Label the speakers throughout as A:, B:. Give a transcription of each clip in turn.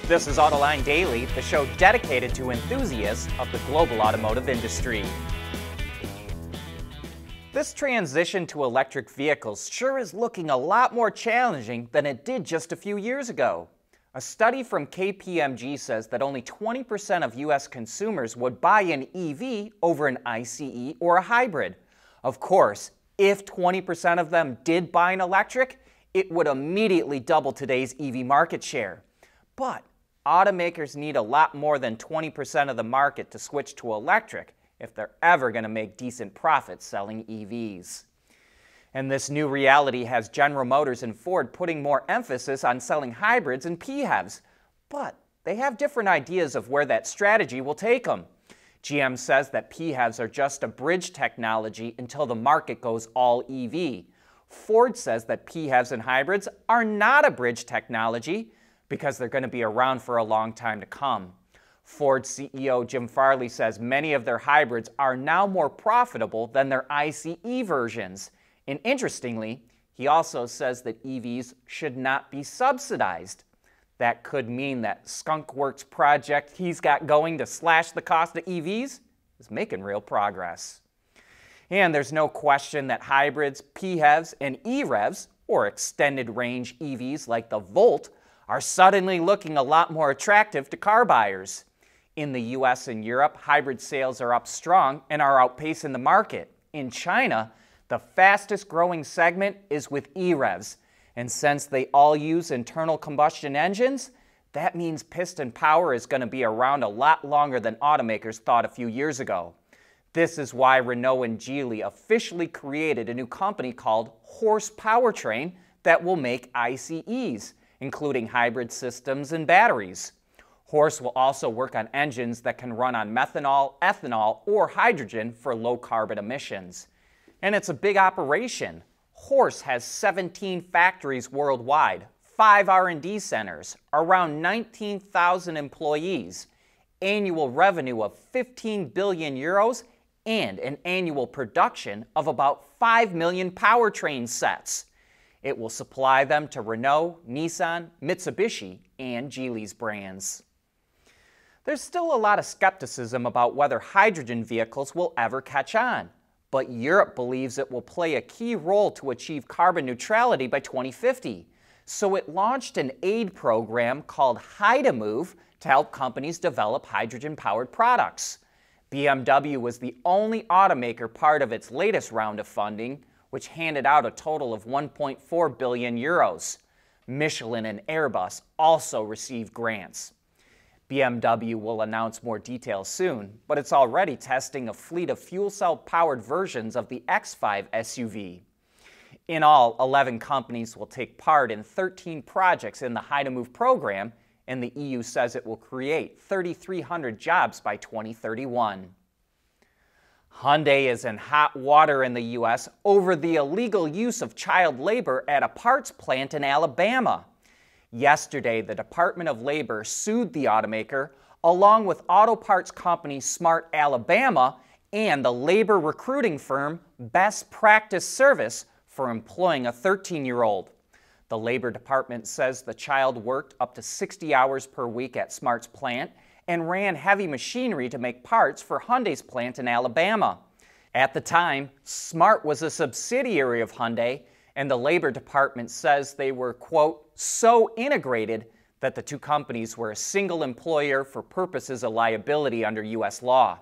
A: This is Autoline Daily, the show dedicated to enthusiasts of the global automotive industry. This transition to electric vehicles sure is looking a lot more challenging than it did just a few years ago. A study from KPMG says that only 20% of U.S. consumers would buy an EV over an ICE or a hybrid. Of course, if 20% of them did buy an electric, it would immediately double today's EV market share. But automakers need a lot more than 20% of the market to switch to electric if they're ever going to make decent profits selling EVs. And this new reality has General Motors and Ford putting more emphasis on selling hybrids and PHEVs. But they have different ideas of where that strategy will take them. GM says that PHEVs are just a bridge technology until the market goes all EV. Ford says that PHEVs and hybrids are not a bridge technology because they're going to be around for a long time to come. Ford CEO Jim Farley says many of their hybrids are now more profitable than their ICE versions. And interestingly, he also says that EVs should not be subsidized. That could mean that Skunk Works project he's got going to slash the cost of EVs is making real progress. And there's no question that hybrids, PHEVs, and EREVs, or extended range EVs like the Volt, are suddenly looking a lot more attractive to car buyers. In the US and Europe, hybrid sales are up strong and are outpacing the market. In China, the fastest growing segment is with EREVs. And since they all use internal combustion engines, that means piston power is going to be around a lot longer than automakers thought a few years ago. This is why Renault and Geely officially created a new company called Horse Powertrain that will make ICEs, including hybrid systems and batteries. Horse will also work on engines that can run on methanol, ethanol, or hydrogen for low carbon emissions. And it's a big operation. Horse has 17 factories worldwide, 5 R&D centers, around 19,000 employees, annual revenue of 15 billion euros, and an annual production of about 5 million powertrain sets. It will supply them to Renault, Nissan, Mitsubishi, and Geely's brands. There's still a lot of skepticism about whether hydrogen vehicles will ever catch on, but Europe believes it will play a key role to achieve carbon neutrality by 2050. So it launched an aid program called Hy2Move to help companies develop hydrogen-powered products. BMW was the only automaker part of its latest round of funding, which handed out a total of 1.4 billion euros. Michelin and Airbus also received grants. BMW will announce more details soon, but it's already testing a fleet of fuel cell-powered versions of the X5 SUV. In all, 11 companies will take part in 13 projects in the Hy2Move program, and the EU says it will create 3,300 jobs by 2031. Hyundai is in hot water in the U.S. over the illegal use of child labor at a parts plant in Alabama. Yesterday, the Department of Labor sued the automaker, along with auto parts company Smart Alabama and the labor recruiting firm Best Practice Service for employing a 13-year-old. The Labor Department says the child worked up to 60 hours per week at Smart's plant and ran heavy machinery to make parts for Hyundai's plant in Alabama. At the time, Smart was a subsidiary of Hyundai, and the Labor Department says they were, quote, so integrated that the two companies were a single employer for purposes of liability under U.S. law.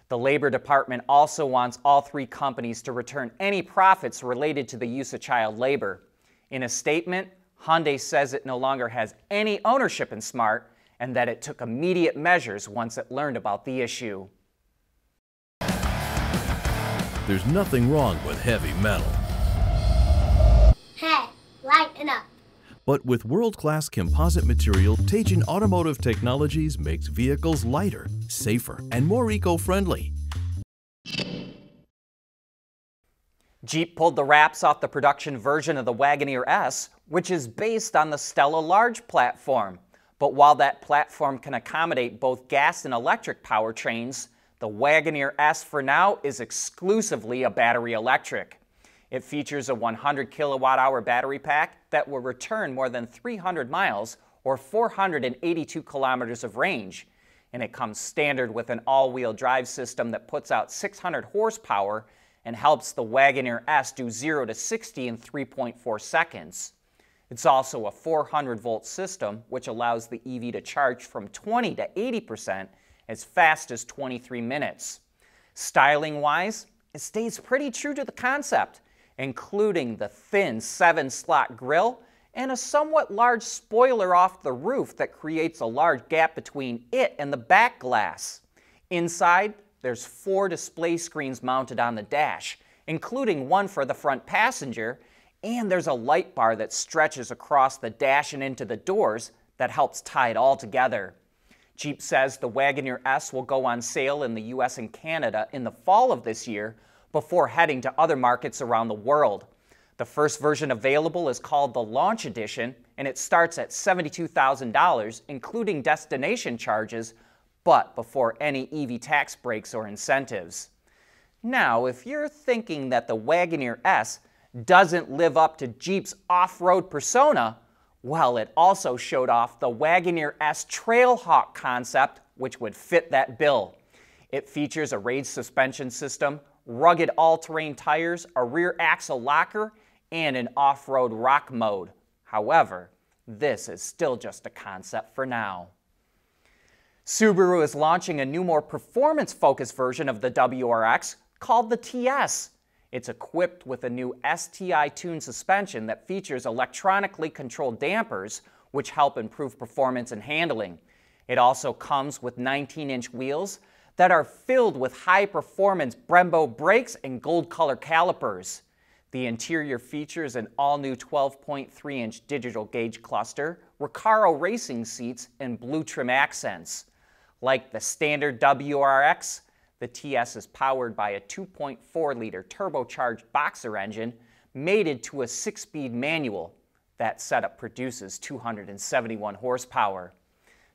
A: The Labor Department also wants all three companies to return any profits related to the use of child labor. In a statement, Hyundai says it no longer has any ownership in Smart and that it took immediate measures once it learned about the issue.
B: There's nothing wrong with heavy metal.
C: Hey, lighten up.
B: But with world-class composite material, Teijin Automotive Technologies makes vehicles lighter, safer, and more eco-friendly.
A: Jeep pulled the wraps off the production version of the Wagoneer S, which is based on the Stella Large platform. But while that platform can accommodate both gas and electric powertrains, the Wagoneer S for now is exclusively a battery electric. It features a 100 kilowatt-hour battery pack that will return more than 300 miles or 482 kilometers of range. And it comes standard with an all-wheel drive system that puts out 600 horsepower and helps the Wagoneer S do 0 to 60 in 3.4 seconds. It's also a 400-volt system, which allows the EV to charge from 20 to 80% as fast as 23 minutes. Styling-wise, it stays pretty true to the concept, including the thin 7-slot grille and a somewhat large spoiler off the roof that creates a large gap between it and the back glass. Inside, there's 4 display screens mounted on the dash, including one for the front passenger, and there's a light bar that stretches across the dash and into the doors that helps tie it all together. Jeep says the Wagoneer S will go on sale in the US and Canada in the fall of this year before heading to other markets around the world. The first version available is called the Launch Edition, and it starts at $72,000, including destination charges, but before any EV tax breaks or incentives. Now, if you're thinking that the Wagoneer S doesn't live up to Jeep's off-road persona, well, it also showed off the Wagoneer S Trailhawk concept, which would fit that bill. It features a raised suspension system, rugged all-terrain tires, a rear axle locker, and an off-road rock mode. However, this is still just a concept for now. Subaru is launching a new, more performance-focused version of the WRX called the TS. It's equipped with a new STI-tuned suspension that features electronically controlled dampers, which help improve performance and handling. It also comes with 19-inch wheels that are filled with high-performance Brembo brakes and gold-color calipers. The interior features an all-new 12.3-inch digital gauge cluster, Recaro racing seats, and blue trim accents. Like the standard WRX, the TS is powered by a 2.4-liter turbocharged boxer engine mated to a 6-speed manual. That setup produces 271 horsepower.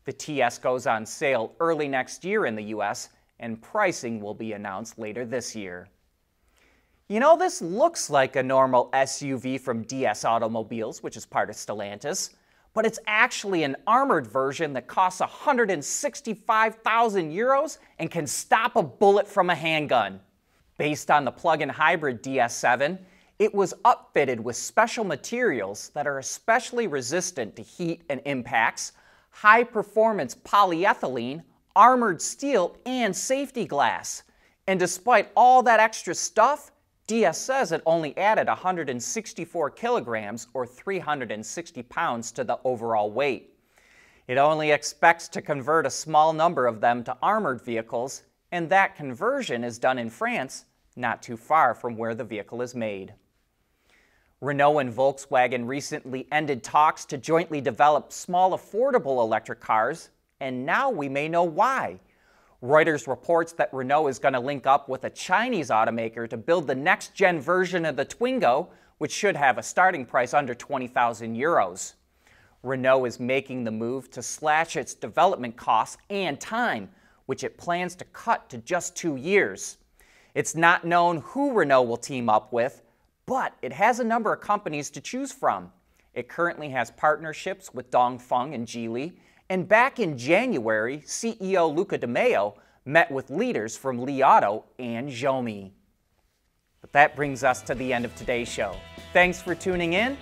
A: The TS goes on sale early next year in the US, and pricing will be announced later this year. You know, this looks like a normal SUV from DS Automobiles, which is part of Stellantis, but it's actually an armored version that costs 165,000 euros and can stop a bullet from a handgun. Based on the plug-in hybrid DS7, it was upfitted with special materials that are especially resistant to heat and impacts, high-performance polyethylene, armored steel, and safety glass. And despite all that extra stuff, DS says it only added 164 kilograms or 360 pounds to the overall weight. It only expects to convert a small number of them to armored vehicles, and that conversion is done in France, not too far from where the vehicle is made. Renault and Volkswagen recently ended talks to jointly develop small, affordable electric cars, and now we may know why. Reuters reports that Renault is going to link up with a Chinese automaker to build the next-gen version of the Twingo, which should have a starting price under 20,000 euros. Renault is making the move to slash its development costs and time, which it plans to cut to just 2 years. It's not known who Renault will team up with, but it has a number of companies to choose from. It currently has partnerships with Dongfeng and Geely, and back in January, CEO Luca De Meo met with leaders from Li Auto and Xiaomi. But that brings us to the end of today's show. Thanks for tuning in,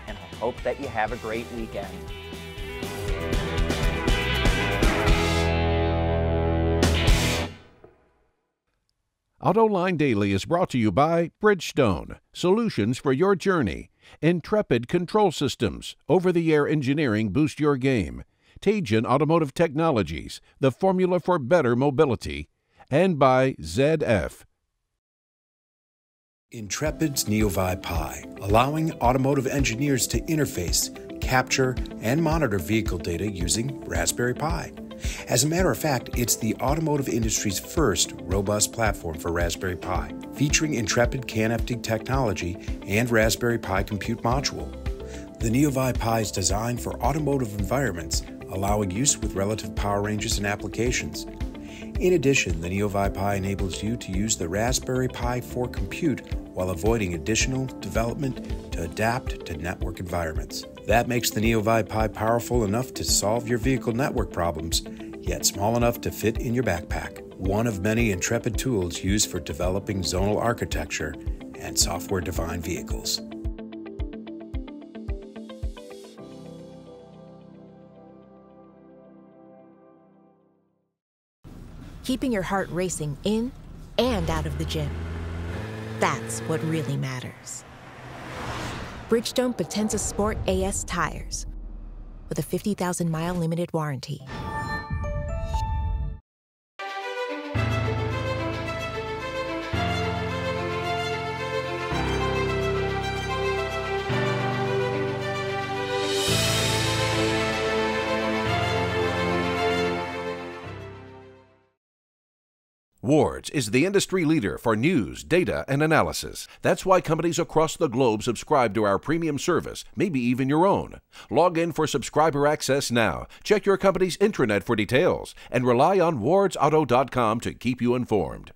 A: and I hope that you have a great weekend.
B: Autoline Daily is brought to you by Bridgestone, solutions for your journey. Intrepid Control Systems, over-the-air engineering boost your game. Teijin Automotive Technologies, the formula for better mobility. And by ZF.
C: Intrepid's NeoVi Pi, allowing automotive engineers to interface, capture, and monitor vehicle data using Raspberry Pi. As a matter of fact, it's the automotive industry's first robust platform for Raspberry Pi, featuring Intrepid CAN-FD technology and Raspberry Pi Compute Module. The NeoVi Pi is designed for automotive environments, allowing use with relative power ranges and applications. In addition, the NeoVi Pi enables you to use the Raspberry Pi for compute while avoiding additional development to adapt to network environments. That makes the NeoVi Pi powerful enough to solve your vehicle network problems, yet small enough to fit in your backpack. One of many Intrepid tools used for developing zonal architecture and software-defined vehicles.
D: Keeping your heart racing in and out of the gym. That's what really matters. Bridgestone Potenza Sport AS tires with a 50,000-mile limited warranty.
B: Wards is the industry leader for news, data, and analysis. That's why companies across the globe subscribe to our premium service, maybe even your own. Log in for subscriber access now. Check your company's intranet for details, and rely on wardsauto.com to keep you informed.